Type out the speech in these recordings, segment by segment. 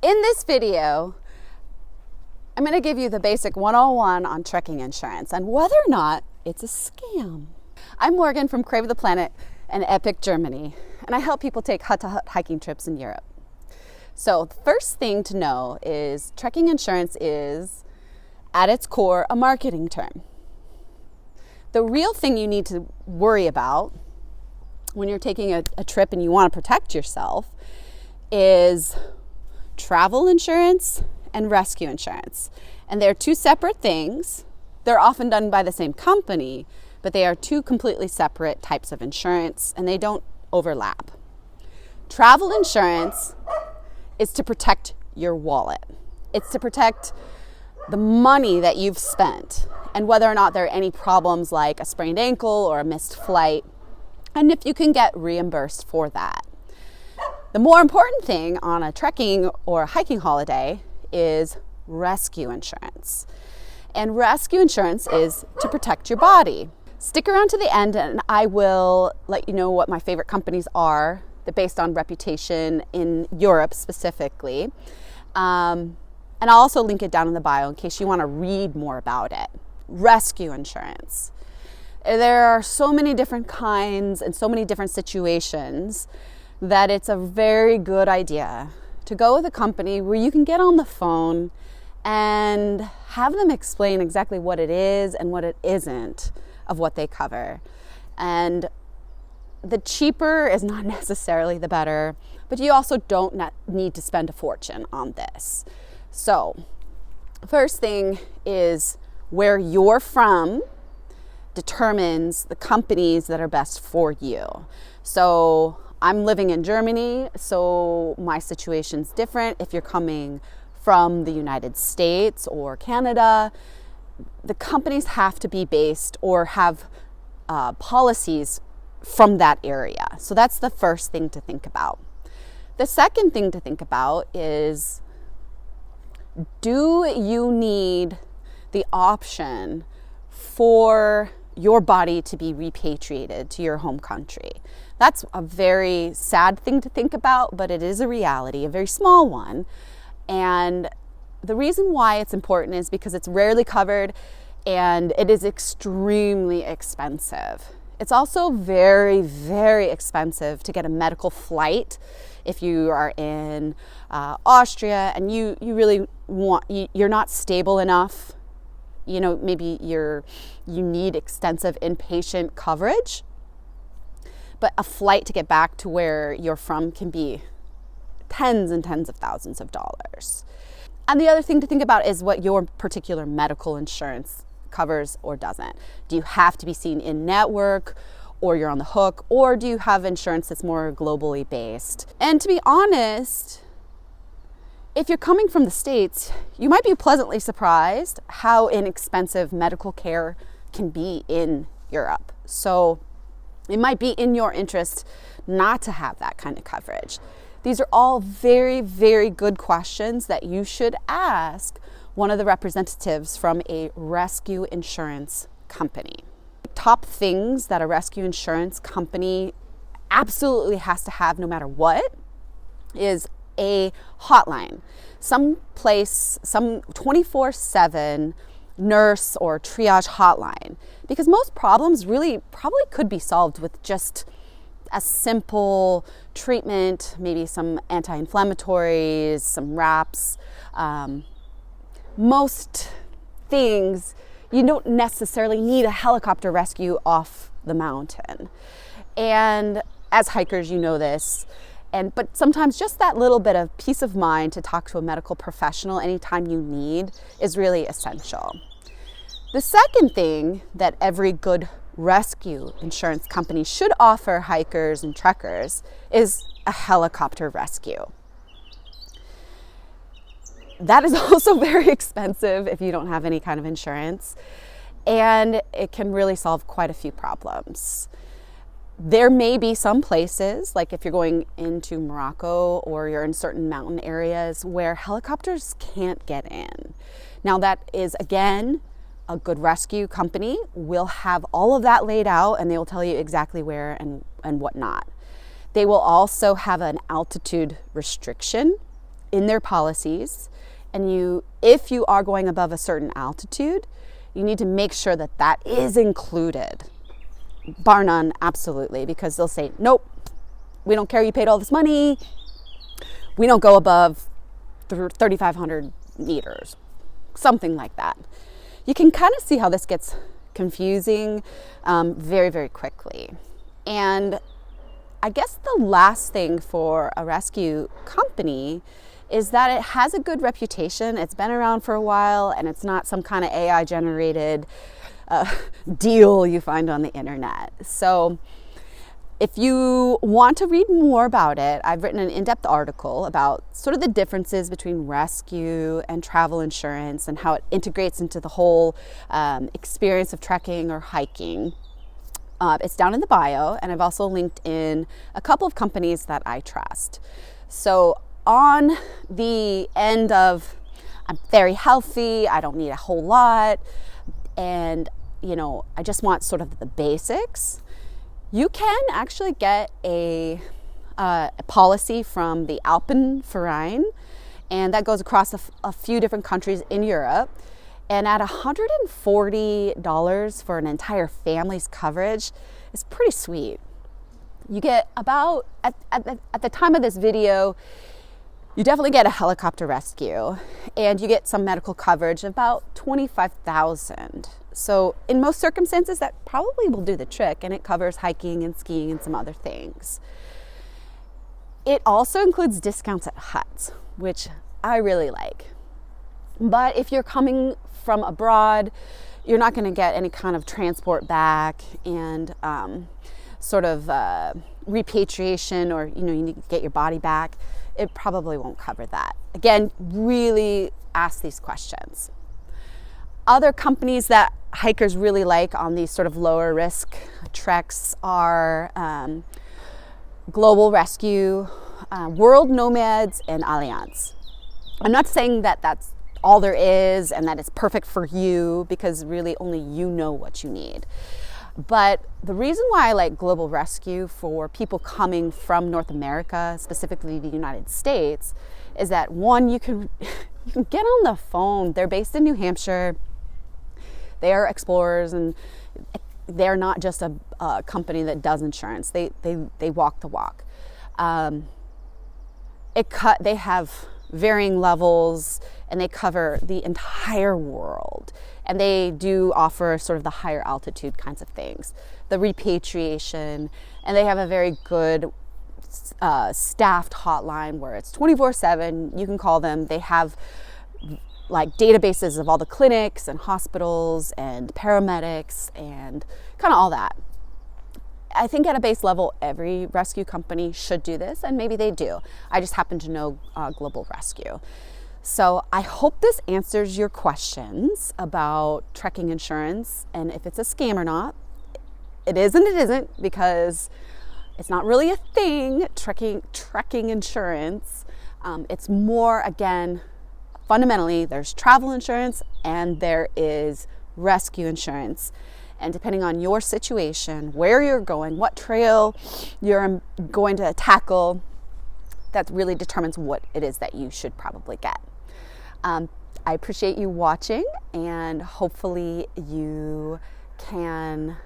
In this video, I'm going to give you the basic 101 on trekking insurance and whether or not it's a scam. I'm Morgan from Craving the Planet in Epic, Germany, and I help people take hut-to-hut hiking trips in Europe. So the first thing to know is trekking insurance is, at its core, a marketing term. The real thing you need to worry about when you're taking a trip and you want to protect yourself is travel insurance and rescue insurance. And they're two separate things. They're often done by the same company, but they are two completely separate types of insurance and they don't overlap. Travel insurance is to protect your wallet. It's to protect the money that you've spent and whether or not there are any problems like a sprained ankle or a missed flight, and if you can get reimbursed for that. The more important thing on a trekking or hiking holiday is rescue insurance. And rescue insurance is to protect your body. Stick around to the end and I will let you know what my favorite companies are, based on reputation in Europe specifically. And I'll also link it down in the bio in case you want to read more about it. Rescue insurance. There are so many different kinds and so many different situations that it's a very good idea to go with a company where you can get on the phone and have them explain exactly what it is and what it isn't of what they cover. And the cheaper is not necessarily the better, but you also don't need to spend a fortune on this. So, first thing is where you're from determines the companies that are best for you. So, I'm living in Germany, so my situation's different. If you're coming from the United States or Canada, the companies have to be based or have policies from that area. So that's the first thing to think about. The second thing to think about is, do you need the option for your body to be repatriated to your home country? That's a very sad thing to think about, but it is a reality, a very small one. And the reason why it's important is because it's rarely covered and it is extremely expensive. It's also very, very expensive to get a medical flight if you are in Austria and you really you're not stable enough. You know, maybe you need extensive inpatient coverage, but a flight to get back to where you're from can be tens and tens of thousands of dollars. And the other thing to think about is what your particular medical insurance covers or doesn't. Do you have to be seen in network, or you're on the hook, or do you have insurance that's more globally based? And to be honest, if you're coming from the States, you might be pleasantly surprised how inexpensive medical care can be in Europe. So it might be in your interest not to have that kind of coverage. These are all very, very good questions that you should ask one of the representatives from a rescue insurance company. Top things that a rescue insurance company absolutely has to have no matter what is a hotline, some 24/7 nurse or triage hotline, because most problems really probably could be solved with just a simple treatment, maybe some anti-inflammatories, some wraps. Most things you don't necessarily need a helicopter rescue off the mountain. And as hikers, you know this. But sometimes just that little bit of peace of mind to talk to a medical professional anytime you need is really essential. The second thing that every good rescue insurance company should offer hikers and trekkers is a helicopter rescue. That is also very expensive if you don't have any kind of insurance, and it can really solve quite a few problems. There may be some places, like if you're going into Morocco or you're in certain mountain areas, where helicopters can't get in. Now that is, again, a good rescue company will have all of that laid out and they will tell you exactly where and what not. They will also have an altitude restriction in their policies, and if you are going above a certain altitude, you need to make sure that that is included. Bar none, absolutely, because they'll say, nope, we don't care you paid all this money. We don't go above 3,500 meters, something like that. You can kind of see how this gets confusing very, very quickly. And I guess the last thing for a rescue company is that it has a good reputation. It's been around for a while, and it's not some kind of AI generated deal you find on the internet. So if you want to read more about it, I've written an in-depth article about sort of the differences between rescue and travel insurance and how it integrates into the whole experience of trekking or hiking. It's down in the bio, and I've also linked in a couple of companies that I trust. So on the end of, I'm very healthy, I don't need a whole lot, and I just want sort of the basics, you can actually get a policy from the Alpenverein, and that goes across a few different countries in Europe. And at $140 for an entire family's coverage is pretty sweet. You get about, at the time of this video, you definitely get a helicopter rescue, and you get some medical coverage of about $25,000. So in most circumstances, that probably will do the trick, and it covers hiking and skiing and some other things. It also includes discounts at huts, which I really like. But if you're coming from abroad, you're not going to get any kind of transport back and sort of repatriation, or you need to get your body back. It probably won't cover that. Again, really ask these questions. Other companies that hikers really like on these sort of lower risk treks are Global Rescue, World Nomads, and Allianz. I'm not saying that that's all there is and that it's perfect for you, because really only you know what you need. But the reason why I like Global Rescue for people coming from North America, specifically the United States, is that one, you can get on the phone. They're based in New Hampshire. They are explorers, and they're not just a company that does insurance. They walk the walk. They have varying levels, and they cover the entire world, and they do offer sort of the higher altitude kinds of things, the repatriation, and they have a very good staffed hotline where it's 24/7. You can call them. They have like databases of all the clinics and hospitals and paramedics and kind of all that. I think at a base level, every rescue company should do this, and maybe they do. I just happen to know Global Rescue. So I hope this answers your questions about trekking insurance and if it's a scam or not. It is and it isn't, because it's not really a thing, trekking insurance. It's more, again, fundamentally, there's travel insurance and there is rescue insurance. And depending on your situation, where you're going, what trail you're going to tackle, that really determines what it is that you should probably get. I appreciate you watching, and hopefully you can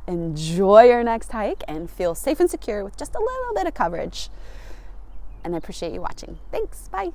enjoy your next hike and feel safe and secure with just a little bit of coverage. And I appreciate you watching. Thanks. Bye.